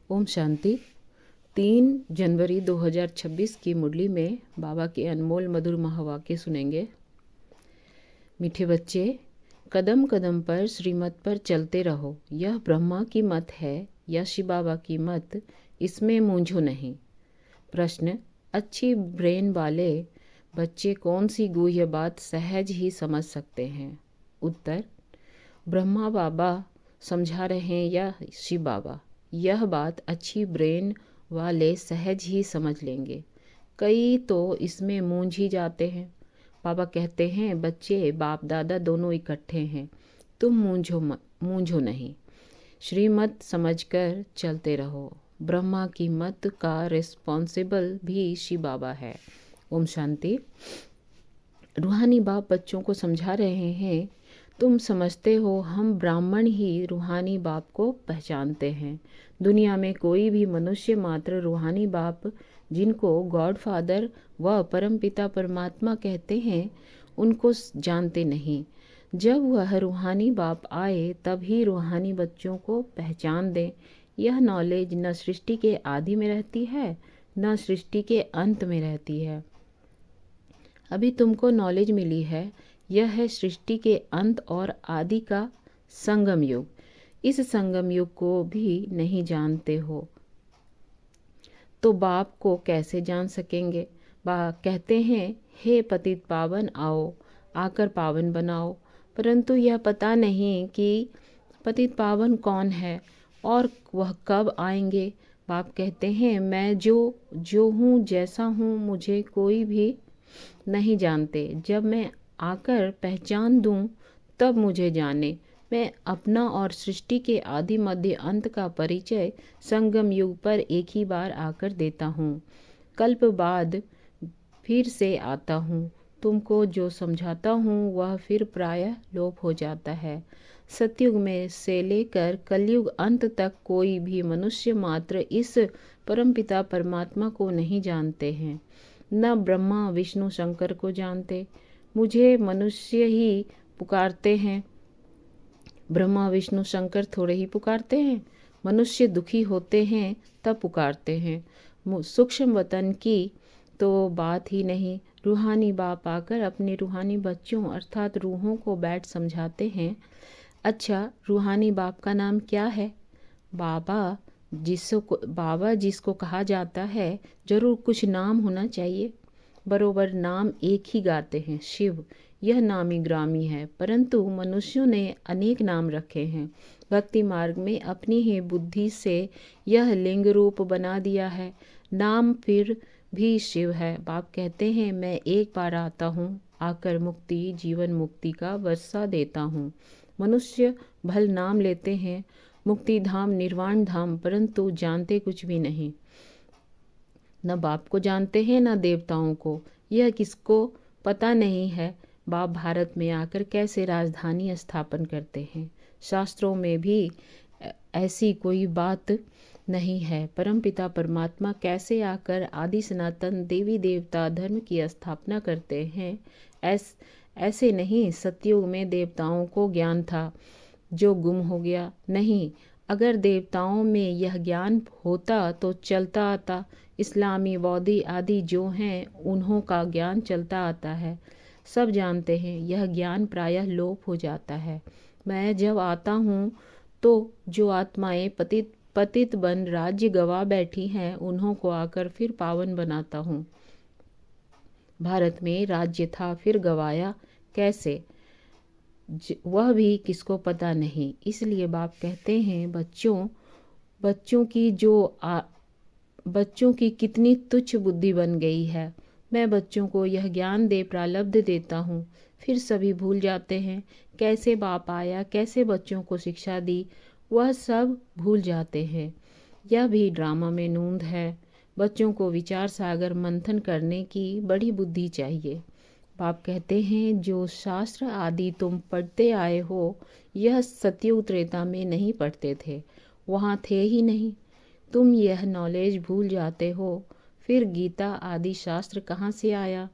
ओम शांति। 3 जनवरी 2026 की मुरली में बाबा के अनमोल मधुर महावाक्य सुनेंगे। मीठे बच्चे, कदम कदम पर श्रीमत पर चलते रहो। यह ब्रह्मा की मत है या शिव बाबा की मत, इसमें मूंझो नहीं। प्रश्न: अच्छी ब्रेन वाले बच्चे कौन सी गुह्य बात सहज ही समझ सकते हैं? उत्तर: ब्रह्मा बाबा समझा रहे हैं या शिव बाबा। यह बात अच्छी ब्रेन वाले सहज ही समझ लेंगे। कई तो इसमें मूंझ ही जाते हैं। बाबा कहते हैं, बच्चे बाप दादा दोनों इकट्ठे हैं, तुम मूंझो नहीं। श्रीमत समझकर चलते रहो। ब्रह्मा की मत का रिस्पॉन्सिबल भी शिव बाबा है। ओम शांति। रूहानी बाप बच्चों को समझा रहे हैं, तुम समझते हो हम ब्राह्मण ही रूहानी बाप को पहचानते हैं। दुनिया में कोई भी मनुष्य मात्र रूहानी बाप, जिनको गॉड फादर व परमपिता परमात्मा कहते हैं, उनको जानते नहीं। जब वह रूहानी बाप आए तभी रूहानी बच्चों को पहचान दें। यह नॉलेज न सृष्टि के आदि में रहती है न सृष्टि के अंत में रहती है। अभी तुमको नॉलेज मिली है, यह है सृष्टि के अंत और आदि का संगम युग। इस संगम युग को भी नहीं जानते हो तो बाप को कैसे जान सकेंगे? कहते हैं, हे पतित पावन आओ, आकर पावन बनाओ। परंतु यह पता नहीं कि पतित पावन कौन है और वह कब आएंगे। बाप कहते हैं, मैं जो हूँ, जैसा हूँ, मुझे कोई भी नहीं जानते। जब मैं आकर पहचान दूं तब मुझे जाने। मैं अपना और सृष्टि के आदि मध्य अंत का परिचय संगम युग पर एक ही बार आकर देता हूँ। कल्प बाद फिर से आता हूँ। तुमको जो समझाता हूँ वह फिर प्रायः लोप हो जाता है। सतयुग में से लेकर कलयुग अंत तक कोई भी मनुष्य मात्र इस परमपिता परमात्मा को नहीं जानते हैं। न ब्रह्मा विष्णु शंकर को जानते। मुझे मनुष्य ही पुकारते हैं। ब्रह्मा विष्णु शंकर थोड़े ही पुकारते हैं। मनुष्य दुखी होते हैं तब पुकारते हैं। सूक्ष्म वतन की तो बात ही नहीं। रूहानी बाप आकर अपने रूहानी बच्चों अर्थात रूहों को बैठ समझाते हैं। अच्छा, रूहानी बाप का नाम क्या है? बाबा जिसको कहा जाता है, जरूर कुछ नाम होना चाहिए। बरोबर नाम एक ही गाते हैं, शिव। यह नामी ग्रामी है, परंतु मनुष्यों ने अनेक नाम रखे हैं। भक्ति मार्ग में अपनी ही बुद्धि से यह लिंग रूप बना दिया है। नाम फिर भी शिव है। बाप कहते हैं, मैं एक बार आता हूँ, आकर मुक्ति जीवन मुक्ति का वर्षा देता हूँ। मनुष्य भल नाम लेते हैं, मुक्ति धाम निर्वाण धाम, परंतु जानते कुछ भी नहीं। न बाप को जानते हैं न देवताओं को। यह किसको पता नहीं है बाप भारत में आकर कैसे राजधानी स्थापन करते हैं। शास्त्रों में भी ऐसी कोई बात नहीं है। परमपिता परमात्मा कैसे आकर आदि सनातन देवी देवता धर्म की स्थापना करते हैं। ऐसे नहीं। सतयुग में देवताओं को ज्ञान था जो गुम हो गया। नहीं, अगर देवताओं में यह ज्ञान होता तो चलता आता। इस्लामी बौद्धी आदि जो हैं उन्हों का ज्ञान चलता आता है। सब जानते हैं यह ज्ञान प्रायः लोप हो जाता है। मैं जब आता हूँ तो जो आत्माएं पतित बन राज्य गवा बैठी हैं उन्हों को आकर फिर पावन बनाता हूँ। भारत में राज्य था, फिर गवाया कैसे, वह भी किसको पता नहीं। इसलिए बाप कहते हैं, बच्चों की कितनी तुच्छ बुद्धि बन गई है। मैं बच्चों को यह ज्ञान दे प्रारब्ध देता हूँ, फिर सभी भूल जाते हैं। कैसे बाप आया, कैसे बच्चों को शिक्षा दी, वह सब भूल जाते हैं। यह भी ड्रामा में नूंद है। बच्चों को विचार सागर मंथन करने की बड़ी बुद्धि चाहिए। बाप कहते हैं, जो शास्त्र आदि तुम पढ़ते आए हो, यह सतयुग त्रेता में नहीं पढ़ते थे, वहाँ थे ही नहीं। तुम यह नॉलेज भूल जाते हो, फिर गीता आदि शास्त्र कहाँ से आया?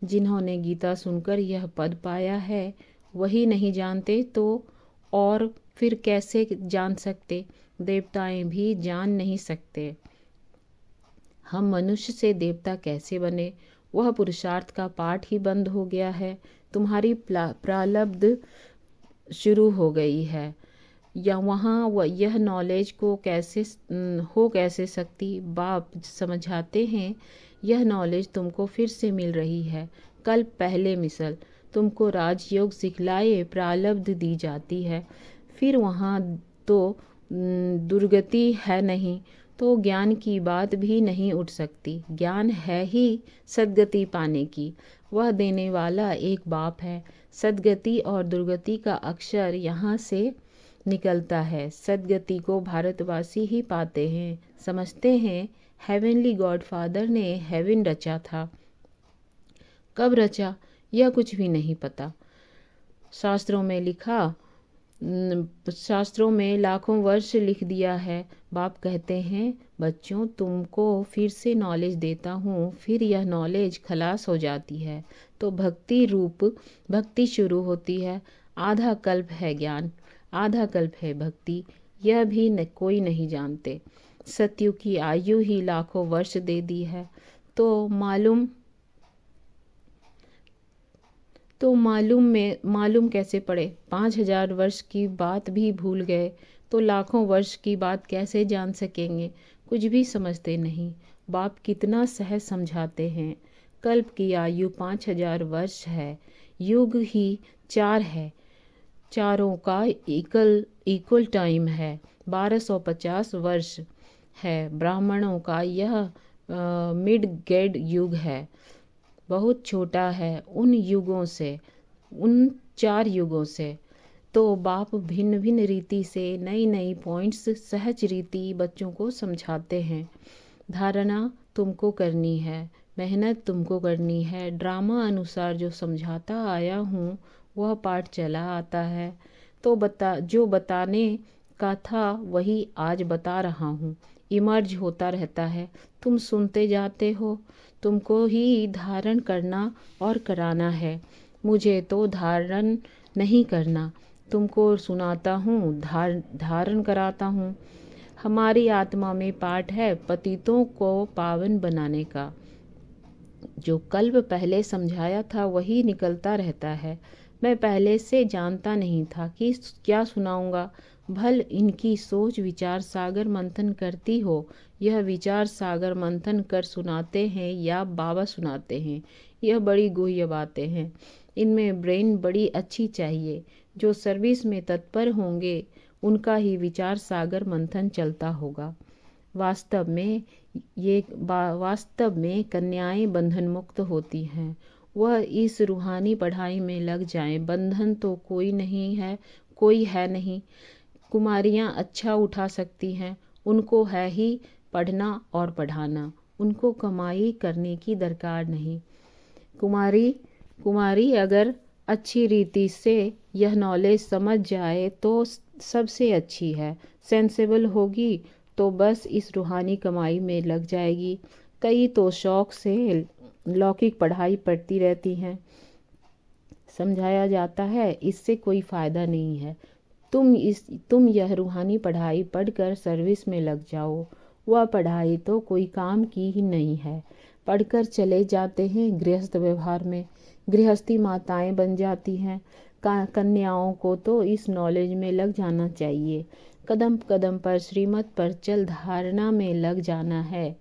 जिन्होंने गीता सुनकर यह पद पाया है वही नहीं जानते तो और फिर कैसे जान सकते? देवताएं भी जान नहीं सकते। हम मनुष्य से देवता कैसे बने? वह पुरुषार्थ का पाठ ही बंद हो गया है। तुम्हारी प्रारब्ध शुरू हो गई है या वहाँ यह नॉलेज को कैसे सकती? बाप समझाते हैं, यह नॉलेज तुमको फिर से मिल रही है। कल पहले मिसल तुमको राजयोग सिखलाए प्रारब्ध दी जाती है, फिर वहाँ तो दुर्गति है नहीं, तो ज्ञान की बात भी नहीं उठ सकती। ज्ञान है ही सद्गति पाने की, वह देने वाला एक बाप है। सद्गति और दुर्गति का अक्षर यहाँ से निकलता है। सद्गति को भारतवासी ही पाते हैं, समझते हैं हेवनली गॉडफादर ने हेवन रचा था। कब रचा यह कुछ भी नहीं पता। शास्त्रों में लाखों वर्ष लिख दिया है। बाप कहते हैं, बच्चों तुमको फिर से नॉलेज देता हूँ। फिर यह नॉलेज खलास हो जाती है तो भक्ति शुरू होती है। आधा कल्प है ज्ञान, आधा कल्प है भक्ति, यह भी कोई नहीं जानते। सतयुग की आयु ही लाखों वर्ष दे दी है तो मालूम कैसे पड़े? 5000 वर्ष की बात भी भूल गए तो लाखों वर्ष की बात कैसे जान सकेंगे? कुछ भी समझते नहीं। बाप कितना सहज समझाते हैं। कल्प की आयु 5000 वर्ष है, युग ही 4 है, चारों का इक्वल टाइम है। 1250 वर्ष है। ब्राह्मणों का यह मिड गेड युग है, बहुत छोटा है उन 4 युगों से। तो बाप भिन्न भिन्न रीति से नई पॉइंट्स सहज रीति बच्चों को समझाते हैं। धारणा तुमको करनी है, मेहनत तुमको करनी है। ड्रामा अनुसार जो समझाता आया हूँ वह पाठ चला आता है तो जो बताने का था वही आज बता रहा हूँ। इमर्ज होता रहता है, तुम सुनते जाते हो। तुमको ही धारण करना और कराना है, मुझे तो धारण नहीं करना। तुमको सुनाता हूँ, धारण कराता हूँ। हमारी आत्मा में पाठ है पतितों को पावन बनाने का। जो कल्प पहले समझाया था वही निकलता रहता है। मैं पहले से जानता नहीं था कि क्या सुनाऊंगा। भल इनकी सोच विचार सागर मंथन करती हो। यह विचार सागर मंथन कर सुनाते हैं या बाबा सुनाते हैं, यह बड़ी गुह्य बातें हैं। इनमें ब्रेन बड़ी अच्छी चाहिए। जो सर्विस में तत्पर होंगे उनका ही विचार सागर मंथन चलता होगा। वास्तव में कन्याएं बंधन मुक्त होती हैं। वह इस रूहानी पढ़ाई में लग जाएं। बंधन तो कोई है नहीं। कुमारियां अच्छा उठा सकती हैं, उनको है ही पढ़ना और पढ़ाना। उनको कमाई करने की दरकार नहीं। कुमारी अगर अच्छी रीति से यह नॉलेज समझ जाए तो सबसे अच्छी है। सेंसेबल होगी तो बस इस रूहानी कमाई में लग जाएगी। कई तो शौक से लौकिक पढ़ाई पढ़ती रहती हैं। समझाया जाता है इससे कोई फ़ायदा नहीं है। तुम यह रूहानी पढ़ाई पढ़कर सर्विस में लग जाओ। वह पढ़ाई तो कोई काम की ही नहीं है। पढ़कर चले जाते हैं गृहस्थ व्यवहार में, गृहस्थी माताएं बन जाती हैं। कन्याओं को तो इस नॉलेज में लग जाना चाहिए। कदम कदम पर श्रीमत पर चल धारणा में लग जाना है।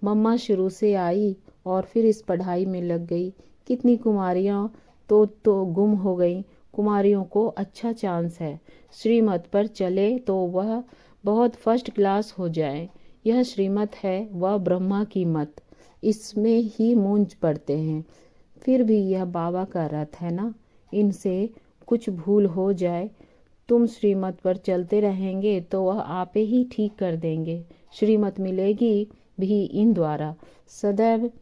मम्मा शुरू से आई और फिर इस पढ़ाई में लग गई। कितनी कुमारियां तो गुम हो गई। कुमारियों को अच्छा चांस है, श्रीमत पर चले तो वह बहुत फर्स्ट क्लास हो जाए। यह श्रीमत है वह ब्रह्मा की मत, इसमें ही मूंज पड़ते हैं। फिर भी यह बाबा का रथ है ना, इनसे कुछ भूल हो जाए तुम श्रीमत पर चलते रहेंगे तो वह आपे ही ठीक कर देंगे। श्रीमत मिलेगी भी इन द्वारा। सदैव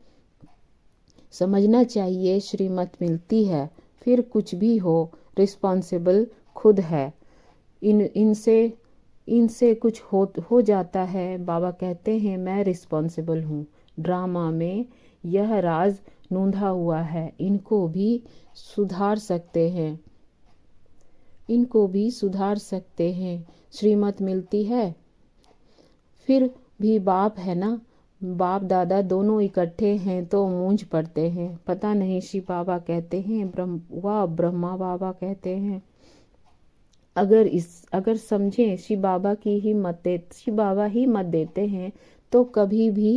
समझना चाहिए श्रीमत मिलती है, फिर कुछ भी हो रिस्पॉन्सिबल खुद है। इनसे कुछ हो जाता है, बाबा कहते हैं मैं रिस्पॉन्सिबल हूँ। ड्रामा में यह राज नूंधा हुआ है, इनको भी सुधार सकते हैं। इनको भी सुधार सकते हैं। श्रीमत मिलती है, फिर भी बाप है ना, बाप दादा दोनों इकट्ठे हैं तो मूंझ पड़ते हैं। पता नहीं शिव बाबा कहते हैं वह ब्रह्मा बाबा कहते हैं। अगर समझें शिव बाबा ही मत देते हैं तो कभी भी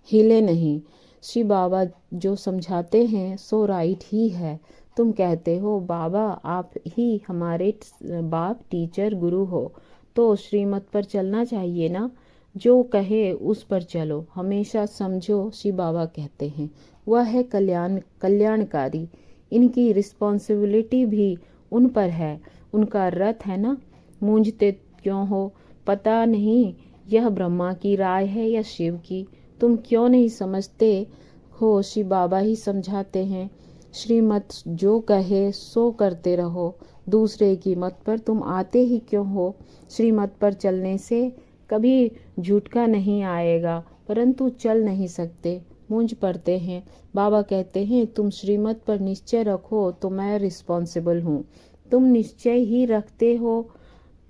हिले नहीं। शिव बाबा जो समझाते हैं सो राइट ही है। तुम कहते हो बाबा आप ही हमारे बाप टीचर गुरु हो, तो श्रीमत पर चलना चाहिए ना, जो कहे उस पर चलो। हमेशा समझो शिव बाबा कहते हैं वह है कल्याणकारी। इनकी रिस्पॉन्सिबिलिटी भी उन पर है, उनका रथ है ना। मूंझते क्यों हो? पता नहीं यह ब्रह्मा की राय है या शिव की। तुम क्यों नहीं समझते हो? शिव बाबा ही समझाते हैं। श्रीमत जो कहे सो करते रहो, दूसरे की मत पर तुम आते ही क्यों हो? श्रीमत पर चलने से कभी झुटका नहीं आएगा, परंतु चल नहीं सकते, मूंझ पड़ते हैं। बाबा कहते हैं तुम श्रीमत पर निश्चय रखो तो मैं रिस्पॉन्सिबल हूँ। तुम निश्चय ही रखते हो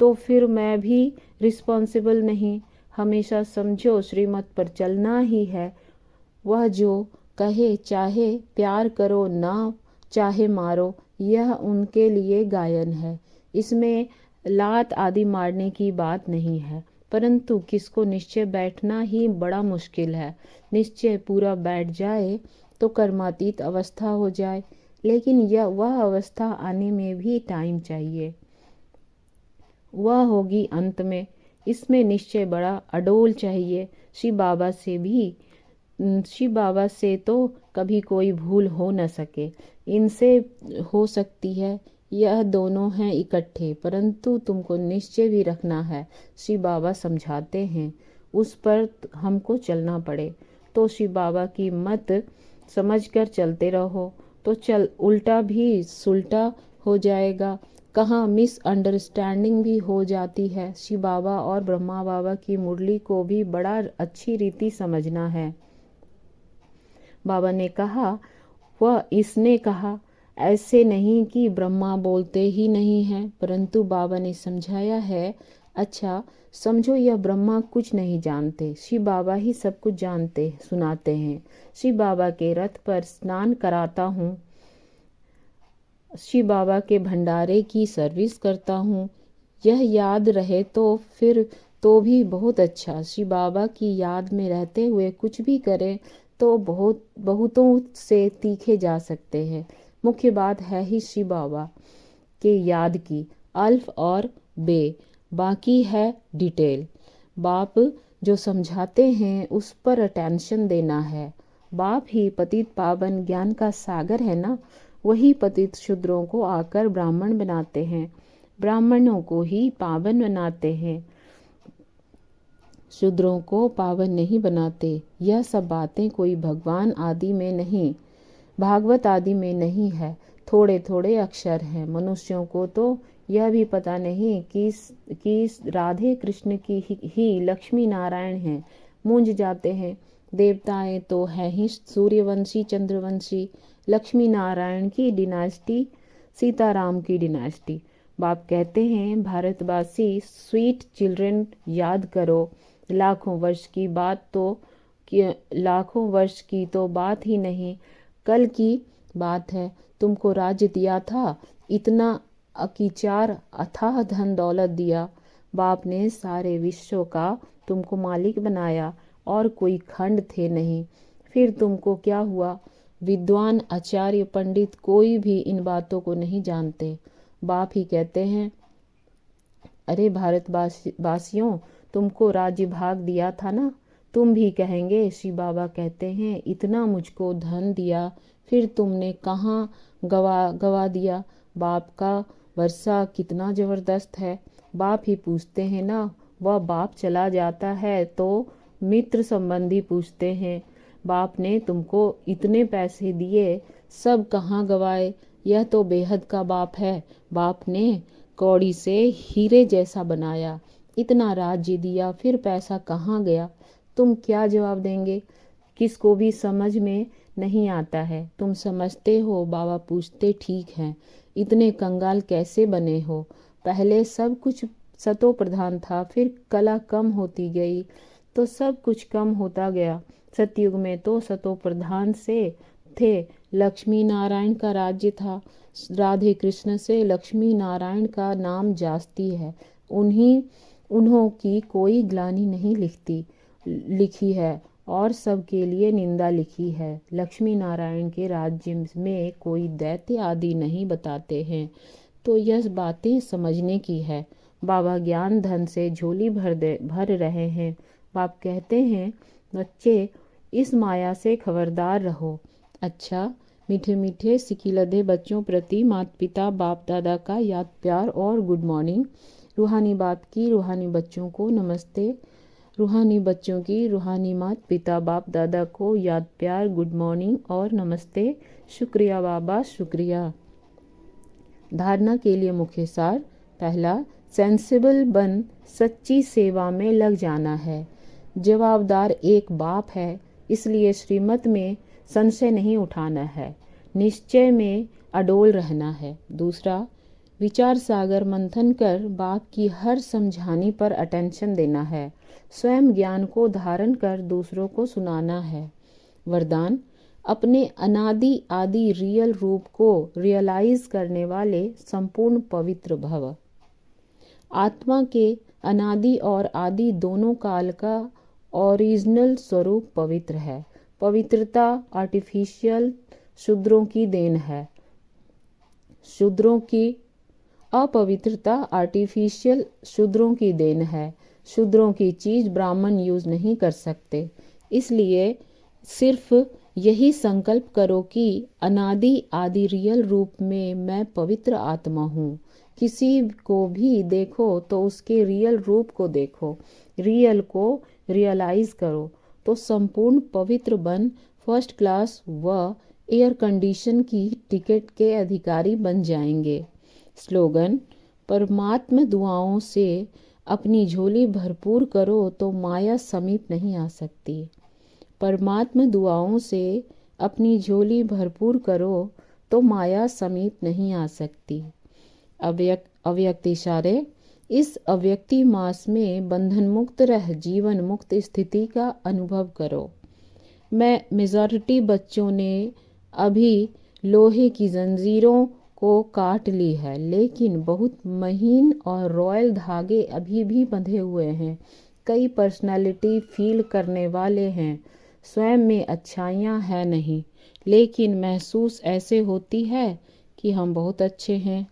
तो फिर मैं भी रिस्पॉन्सिबल नहीं। हमेशा समझो श्रीमत पर चलना ही है। वह जो कहे, चाहे प्यार करो ना चाहे मारो, यह उनके लिए गायन है। इसमें लात आदि मारने की बात नहीं है, परंतु किसको निश्चय बैठना ही बड़ा मुश्किल है। निश्चय पूरा बैठ जाए तो कर्मातीत अवस्था हो जाए, लेकिन वह अवस्था आने में भी टाइम चाहिए। वह होगी अंत में। इसमें निश्चय बड़ा अडोल चाहिए। शिव बाबा से तो कभी कोई भूल हो न सके, इनसे हो सकती है। यह दोनों हैं इकट्ठे, परंतु तुमको निश्चय भी रखना है। शिव बाबा समझाते हैं, उस पर हमको चलना पड़े तो शिव बाबा की मत समझकर चलते रहो तो उल्टा भी सुलटा हो जाएगा। कहाँ मिसअंडरस्टैंडिंग भी हो जाती है। शिव बाबा और ब्रह्मा बाबा की मुरली को भी बड़ा अच्छी रीति समझना है। बाबा ने कहा, वह इसने कहा, ऐसे नहीं कि ब्रह्मा बोलते ही नहीं है, परंतु बाबा ने समझाया है। अच्छा समझो यह ब्रह्मा कुछ नहीं जानते, शिव बाबा ही सब कुछ जानते सुनाते हैं। शिव बाबा के रथ पर स्नान कराता हूँ, शिव बाबा के भंडारे की सर्विस करता हूँ। यह याद रहे तो फिर तो भी बहुत अच्छा। शिव बाबा की याद में रहते हुए कुछ भी करें तो बहुतों से तीखे जा सकते हैं। मुख्य बात है ही शिव बाबा के याद की, अल्फ और बे, बाकी है डिटेल। बाप जो समझाते हैं उस पर अटेंशन देना है। बाप ही पतित पावन ज्ञान का सागर है ना, वही पतित शूद्रों को आकर ब्राह्मण बनाते हैं, ब्राह्मणों को ही पावन बनाते हैं, शूद्रों को पावन नहीं बनाते। यह सब बातें कोई भगवान आदि में नहीं, भागवत आदि में नहीं है। थोड़े थोड़े अक्षर हैं। मनुष्यों को तो यह भी पता नहीं कि राधे कृष्ण की ही लक्ष्मी नारायण हैं, मूंझ जाते हैं। देवताएं तो है ही सूर्यवंशी चंद्रवंशी, लक्ष्मी नारायण की डिनास्टी, सीताराम की डिनास्टी। बाप कहते हैं भारतवासी स्वीट चिल्ड्रन याद करो, लाखों वर्ष की तो बात ही नहीं, कल की बात है। तुमको राज्य दिया था, इतना अकीचार अथाह धन दौलत दिया। बाप ने सारे विश्व का तुमको मालिक बनाया और कोई खंड थे नहीं। फिर तुमको क्या हुआ? विद्वान आचार्य पंडित कोई भी इन बातों को नहीं जानते। बाप ही कहते हैं, अरे भारतवासियों, तुमको राज्य भाग दिया था ना। तुम भी कहेंगे शिव बाबा कहते हैं इतना मुझको धन दिया, फिर तुमने कहाँ गवा दिया। बाप का वर्षा कितना जबरदस्त है। बाप ही पूछते हैं ना। वह बाप चला जाता है तो मित्र संबंधी पूछते हैं, बाप ने तुमको इतने पैसे दिए, सब कहाँ गवाए? यह तो बेहद का बाप है। बाप ने कौड़ी से हीरे जैसा बनाया, इतना राज्य दिया, फिर पैसा कहाँ गया? तुम क्या जवाब देंगे? किसको भी समझ में नहीं आता है। तुम समझते हो? बाबा पूछते, ठीक है, इतने कंगाल कैसे बने हो? पहले सब कुछ सतो प्रधान था, फिर कला कम होती गई तो सब कुछ कम होता गया। सतयुग में तो सतो प्रधान से थे, लक्ष्मी नारायण का राज्य था। राधे कृष्ण से लक्ष्मी नारायण का नाम जास्ती है। उन्हों की कोई ग्लानि नहीं लिखी है और सबके लिए निंदा लिखी है। लक्ष्मी नारायण के राज्य में कोई दैत्य आदि नहीं बताते हैं, तो यह बातें समझने की है। बाबा ज्ञान धन से झोली भर रहे हैं। बाप कहते हैं, बच्चे इस माया से खबरदार रहो। अच्छा, मीठे मीठे सिकिलधे बच्चों प्रति माता पिता बाप दादा का याद प्यार और गुड मॉर्निंग। रूहानी बाप की रूहानी बच्चों को नमस्ते। रूहानी बच्चों की रूहानी माता पिता बाप दादा को याद प्यार गुड मॉर्निंग और नमस्ते। शुक्रिया बाबा, शुक्रिया। धारणा के लिए मुख्य सार। पहला, सेंसिबल बन सच्ची सेवा में लग जाना है। जवाबदार एक बाप है, इसलिए श्रीमत में संशय नहीं उठाना है, निश्चय में अडोल रहना है। दूसरा, विचार सागर मंथन कर बाप की हर समझाने पर अटेंशन देना है। स्वयं ज्ञान को धारण कर दूसरों को सुनाना है। वरदान, अपने अनादि आदि रियल रूप को रियलाइज करने वाले संपूर्ण पवित्र भव। आत्मा के अनादि और आदि दोनों काल का ओरिजिनल स्वरूप पवित्र है। पवित्रता आर्टिफिशियल शूद्रों की देन है। शूद्रों की अपवित्रता आर्टिफिशियल शूद्रों की देन है। शूद्रों की चीज ब्राह्मण यूज नहीं कर सकते। इसलिए सिर्फ यही संकल्प करो कि अनादि आदि रियल रूप में मैं पवित्र आत्मा हूँ। किसी को भी देखो तो उसके रियल रूप को देखो, रियल को रियलाइज करो तो संपूर्ण पवित्र बन फर्स्ट क्लास व एयर कंडीशन की टिकट के अधिकारी बन जाएंगे। स्लोगन, परमात्मा दुआओं से अपनी झोली भरपूर करो तो माया समीप नहीं आ सकती। परमात्मा दुआओं से अपनी झोली भरपूर करो तो माया समीप नहीं आ सकती। अव्यक्त इशारे, इस अव्यक्ति मास में बंधन मुक्त रह जीवन मुक्त स्थिति का अनुभव करो। मेजॉरिटी बच्चों ने अभी लोहे की जंजीरों को काट ली है, लेकिन बहुत महीन और रॉयल धागे अभी भी बंधे हुए हैं। कई पर्सनालिटी फील करने वाले हैं, स्वयं में अच्छाइयाँ है नहीं, लेकिन महसूस ऐसे होती है कि हम बहुत अच्छे हैं,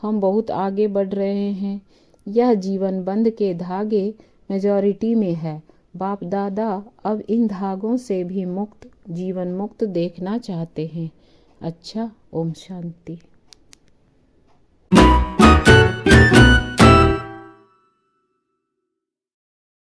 हम बहुत आगे बढ़ रहे हैं। यह जीवन बंध के धागे मेजॉरिटी में है। बाप दादा अब इन धागों से भी मुक्त जीवन मुक्त देखना चाहते हैं। अच्छा, ओम शांति।